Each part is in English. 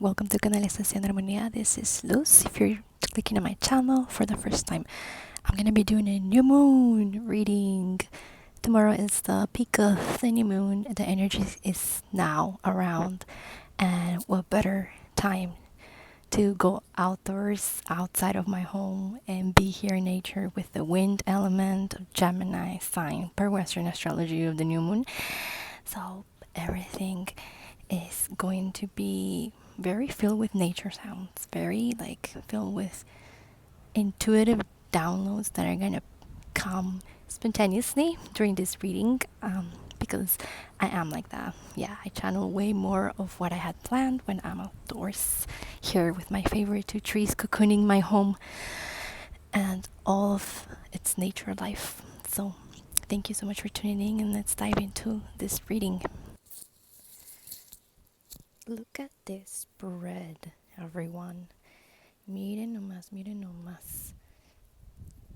Welcome to Canalización Armonía. This is Luz. If you're clicking on my channel for the first time, I'm gonna be doing a new moon reading. Tomorrow is the peak of the new moon. The energy is now around, and what better time to go outdoors, outside of my home, and be here in nature with the wind element of Gemini sign per Western astrology of the new moon. So everything is going to be very filled with nature sounds, very like filled with intuitive downloads that are gonna come spontaneously during this reading, because I am like that. Yeah, I channel way more of what I had planned when I'm outdoors here with my favorite two trees cocooning my home and all of its nature life. So thank you so much for tuning in, and let's dive into this reading. Look at this spread, everyone. Miren nomás, miren nomás.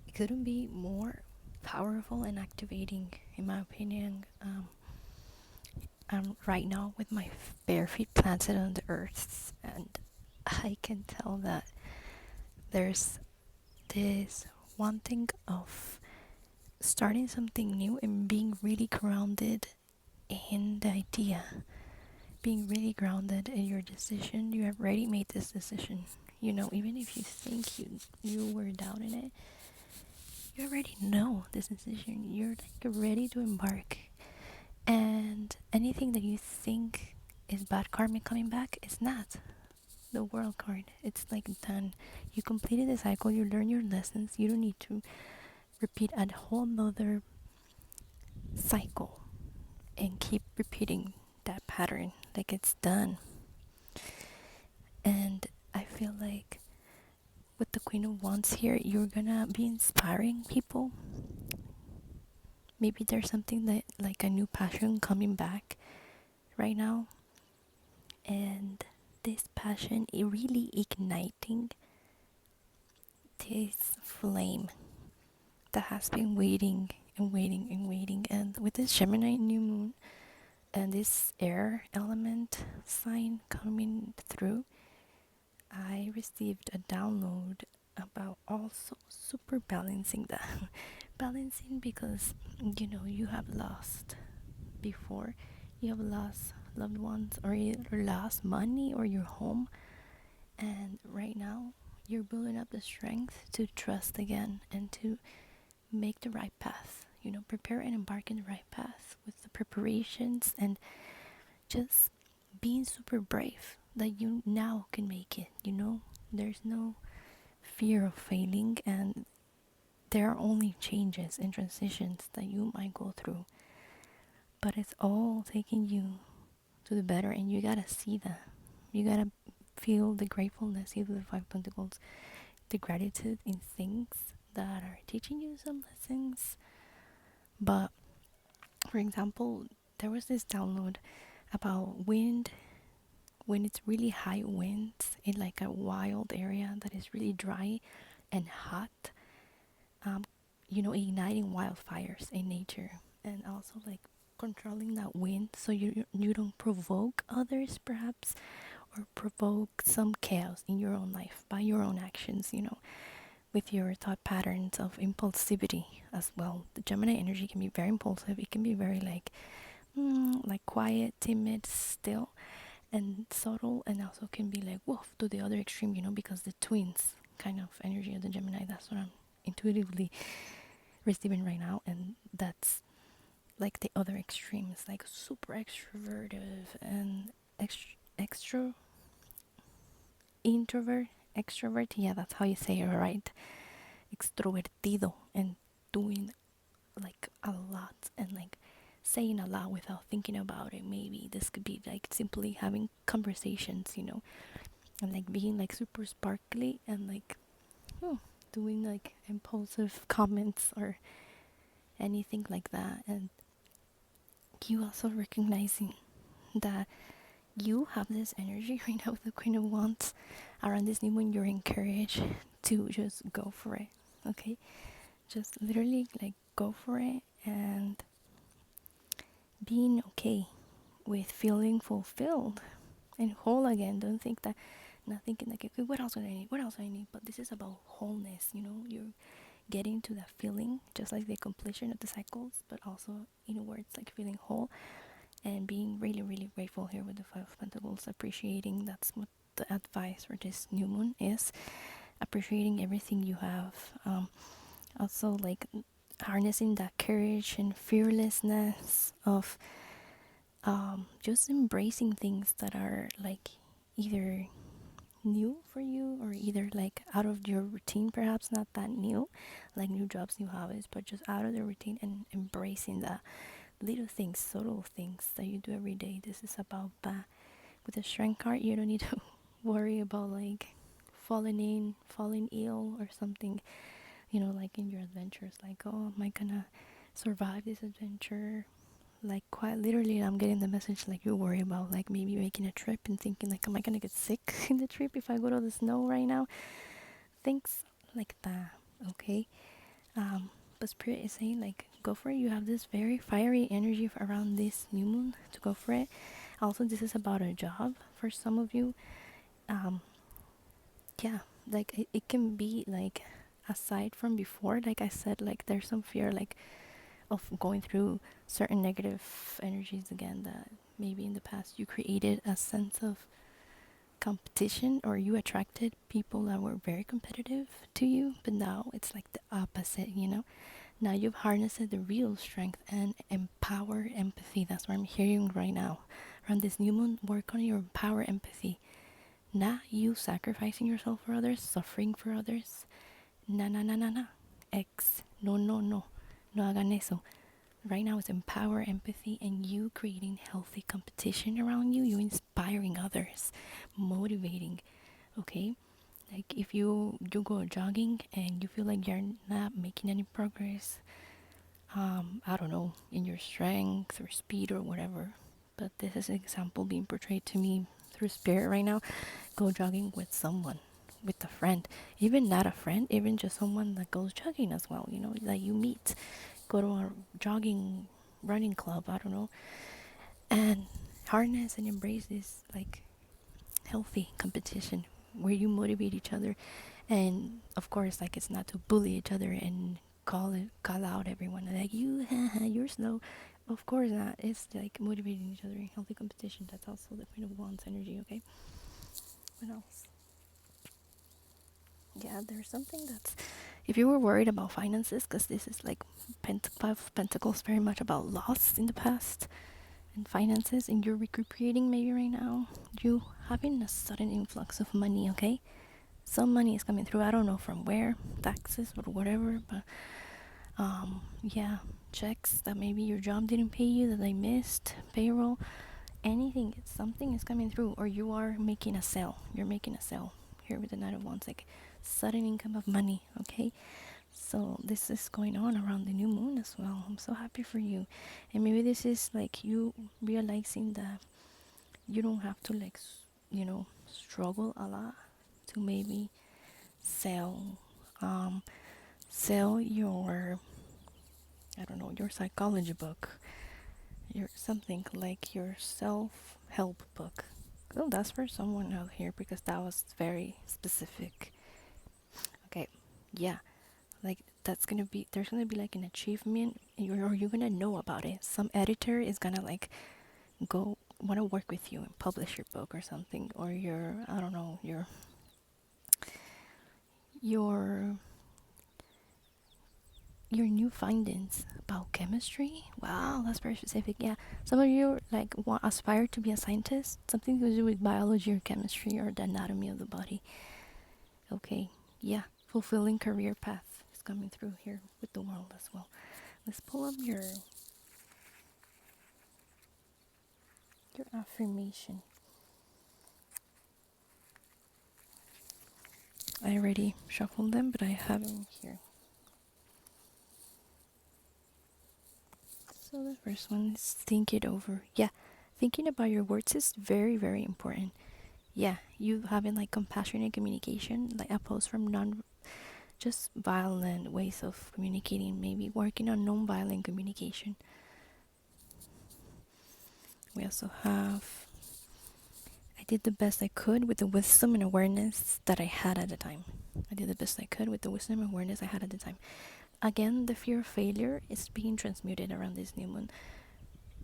It couldn't be more powerful and activating, in my opinion. I'm right now with my bare feet planted on the earth, and I can tell that there's this wanting of starting something new and being really grounded in the idea, being really grounded in your decision. You have already made this decision. You know, even if you think you were doubting it, you already know this decision. You're like ready to embark. And anything that you think is bad karma coming back, it's not. The world card, it's like done. You completed the cycle, you learn your lessons, you don't need to repeat a whole nother cycle and keep repeating that pattern. Like it's done. And I feel like with the Queen of Wands here, you're gonna be inspiring people. Maybe there's something that, like a new passion coming back right now. And this passion is really igniting this flame that has been waiting and waiting and waiting. And with this Gemini new moon and this air element sign coming through, I received a download about also super balancing that. Balancing because, you know, you have lost before. You have lost loved ones, or you lost money or your home. And right now, you're building up the strength to trust again and to make the right path. You know, prepare and embark in the right path with the preparations and just being super brave that you now can make it. You know, there's no fear of failing, and there are only changes and transitions that you might go through. But it's all taking you to the better, and you gotta see that. You gotta feel the gratefulness, feel the five pentacles, the gratitude in things that are teaching you some lessons. But for example, there was this download about wind. When it's really high winds in like a wild area that is really dry and hot, you know, igniting wildfires in nature, and also like controlling that wind so you don't provoke others, perhaps, or provoke some chaos in your own life by your own actions, you know, with your thought patterns of impulsivity as well. The Gemini energy can be very impulsive. It can be very like quiet, timid, still, and subtle, and also can be like woof to the other extreme, you know, because the twins kind of energy of the Gemini, that's what I'm intuitively receiving right now. And that's like the other extremes, like super extroverted and extra introvert, extrovert, yeah, that's how you say it, right? Extrovertido, and doing like a lot and like saying a lot without thinking about it. Maybe this could be like simply having conversations, you know, and like being like super sparkly and like doing like impulsive comments or anything like that. And you also recognizing that you have this energy right now with the Queen of Wands around this new moon. You're encouraged to just go for it, okay? Just literally like go for it, and being okay with feeling fulfilled and whole again. Don't think that, not thinking like, okay, what else do I need? What else do I need? But this is about wholeness. You're getting to that feeling, just like the completion of the cycles, but also in words like feeling whole and being really, really grateful here with the Five of Pentacles, appreciating. That's what the advice for this new moon is, appreciating everything you have. Also, like harnessing that courage and fearlessness of just embracing things that are like either new for you or either like out of your routine, perhaps not that new, like new jobs, new habits, but just out of the routine, and embracing the little things, subtle things that you do every day. This is about that. With the strength card, you don't need to worry about like falling ill or something, like in your adventures, like, oh, am I gonna survive this adventure? Like quite literally, I'm getting the message like you worry about like maybe making a trip and thinking like, am I gonna get sick in the trip if I go to the snow right now? Things like that. Okay. But spirit is saying like, go for it. You have this very fiery energy around this new moon to go for it. Also, this is about a job for some of you. um yeah, like it can be like, aside from before, like I said, like there's some fear like of going through certain negative energies again, that maybe in the past you created a sense of competition, or you attracted people that were very competitive to you, but now it's like the opposite. Now you've harnessed the real strength and empower empathy. That's what I'm hearing right now. Around this new moon, work on your power empathy. Not you sacrificing yourself for others, suffering for others. Na na na na na. No, no, no. No hagan eso. Right now it's empower empathy and you creating healthy competition around you. You inspiring others, motivating. Okay? Like if you go jogging and you feel like you're not making any progress, I don't know, in your strength or speed or whatever. But this is an example being portrayed to me through spirit right now. Go jogging with someone, with a friend, even not a friend, even just someone that goes jogging as well, that you meet. Go to a jogging running club, I don't know, and harness and embrace this like healthy competition where you motivate each other. And of course, like, it's not to bully each other and call out everyone like, you're slow. Of course not. It's like motivating each other in healthy competition. That's also the Queen of Wands energy. Okay, what else? Yeah, there's something that's, if you were worried about finances, because this is like Five of Pentacles, very much about loss in the past and finances, and you're recuperating maybe right now, you having a sudden influx of money. Okay, some money is coming through. I don't know from where, taxes or whatever, but yeah, checks that maybe your job didn't pay you, that they missed, payroll, anything. Something is coming through, or you are making a sale. You're making a sale here with the Knight of Wands, like sudden income of money. Okay, so this is going on around the new moon as well. I'm so happy for you. And maybe this is like you realizing that you don't have to like struggle a lot to maybe sell sell your, I don't know, your psychology book, your something like your self-help book. Oh, that's for someone out here because that was very specific. Okay, yeah, like that's gonna be, there's gonna be like an achievement, or you're gonna know about it. Some editor is gonna like go want to work with you and publish your book or something, or your, I don't know, your your new findings about chemistry. Wow, that's very specific. Yeah, some of you like want aspire to be a scientist, something to do with biology or chemistry or the anatomy of the body. Okay, yeah, fulfilling career path is coming through here with the world as well. Let's pull up your affirmation. I already shuffled them, but I have them here. So the first one is think it over. Yeah, thinking about your words is very, very important. Yeah, you having like compassionate communication, like opposed from non just violent ways of communicating, maybe working on non-violent communication. We also have I did the best I could with the wisdom and awareness that I had at the time. Again, the fear of failure is being transmuted around this new moon,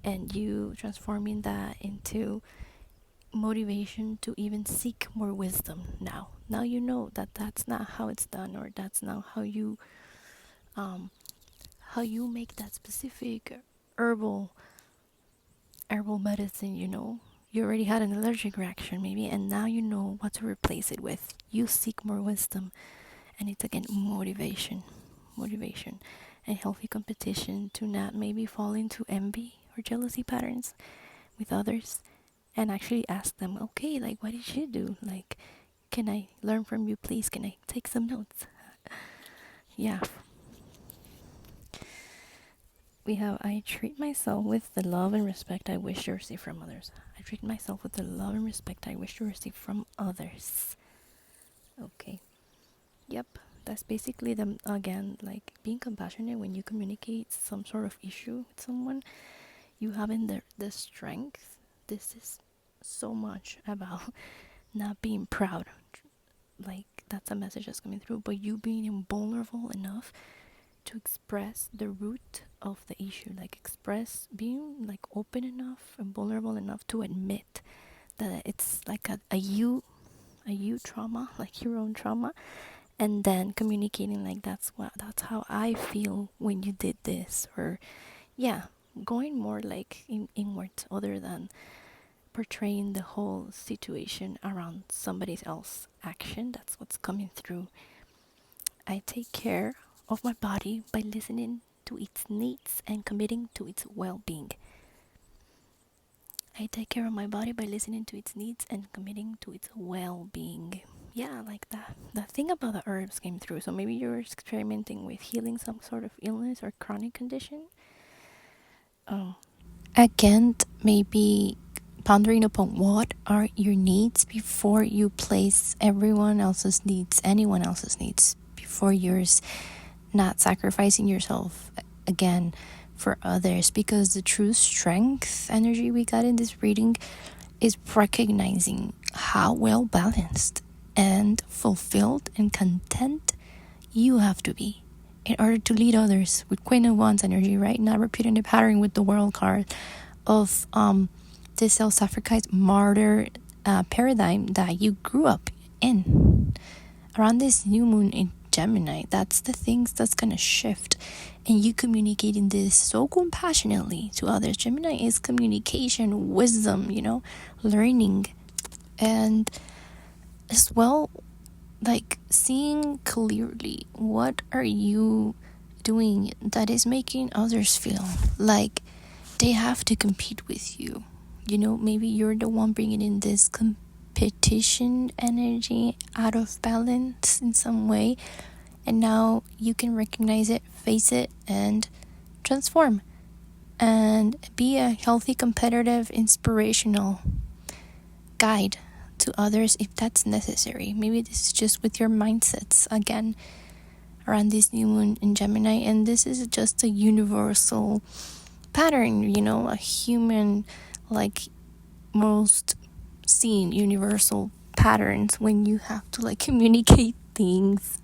and you transforming that into motivation to even seek more wisdom now. Now you know that that's not how it's done, or that's not how you make that specific herbal medicine, You already had an allergic reaction maybe, and now you know what to replace it with. You seek more wisdom, and it's again motivation and healthy competition to not maybe fall into envy or jealousy patterns with others, and actually ask them, okay, like, what did you do? Like, can I learn from you, please? Can I take some notes? Yeah. We have, I treat myself with the love and respect I wish to receive from others. I treat myself with the love and respect I wish to receive from others. Okay. Yep. That's basically them again, like being compassionate when you communicate some sort of issue with someone. You having the strength. This is so much about not being proud. Like, that's a message that's coming through, but you being vulnerable enough to express the root of the issue, like express being like open enough and vulnerable enough to admit that it's like a you trauma, like your own trauma, and then communicating like that's how I feel when you did this, or yeah, going more like inwards other than portraying the whole situation around somebody else's action. That's what's coming through. I take care of my body by listening to its needs and committing to its well-being. I take care of my body by listening to its needs and committing to its well-being. Yeah, like that. The thing about the herbs came through. So maybe you're experimenting with healing some sort of illness or chronic condition. Again, maybe pondering upon what are your needs before you place anyone else's needs before yours, not sacrificing yourself again for others, because the true strength energy we got in this reading is recognizing how well balanced and fulfilled and content you have to be in order to lead others with Queen of Wands energy, right? Not repeating the pattern with the World card of this self-sacrifice martyr paradigm that you grew up in. Around this new moon in Gemini, that's the things that's gonna shift, and you communicating this so compassionately to others. Gemini is communication, wisdom, learning, and as well, like seeing clearly what are you doing that is making others feel like they have to compete with you. Maybe you're the one bringing in this competition energy out of balance in some way, and now you can recognize it, face it, and transform and be a healthy, competitive, inspirational guide to others if that's necessary. Maybe this is just with your mindsets again around this new moon in Gemini, and this is just a universal pattern, a human, like, most seen universal patterns when you have to like communicate things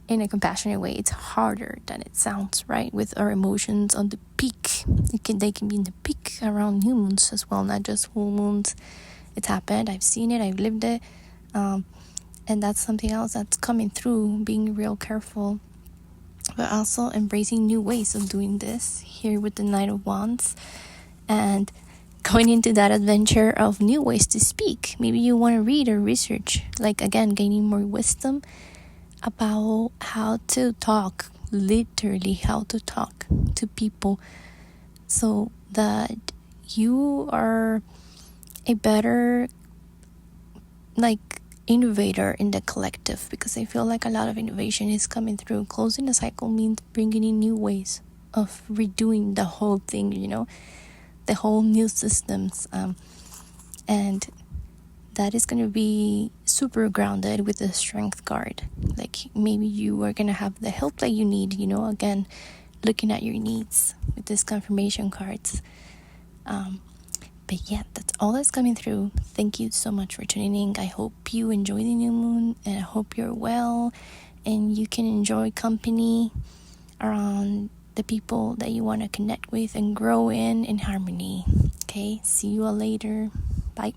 in a compassionate way. It's harder than it sounds, right? With our emotions on the peak, they can be in the peak around new moons as well, not just full moons. It's happened, I've seen it, I've lived it, and that's something else that's coming through, being real careful, but also embracing new ways of doing this here with the Knight of Wands, and going into that adventure of new ways to speak. Maybe you want to read or research, like again, gaining more wisdom about how to talk, literally how to talk to people, so that you are a better like innovator in the collective, because I feel like a lot of innovation is coming through. Closing the cycle means bringing in new ways of redoing the whole thing, the whole new systems, and that is going to be super grounded with the strength card. Like maybe you are going to have the help that you need, again, looking at your needs with these confirmation cards. But yeah, that's all that's coming through. Thank you so much for tuning in. I hope you enjoy the new moon, and I hope you're well and you can enjoy company around the people that you want to connect with and grow in harmony. Okay, see you all later. Bye.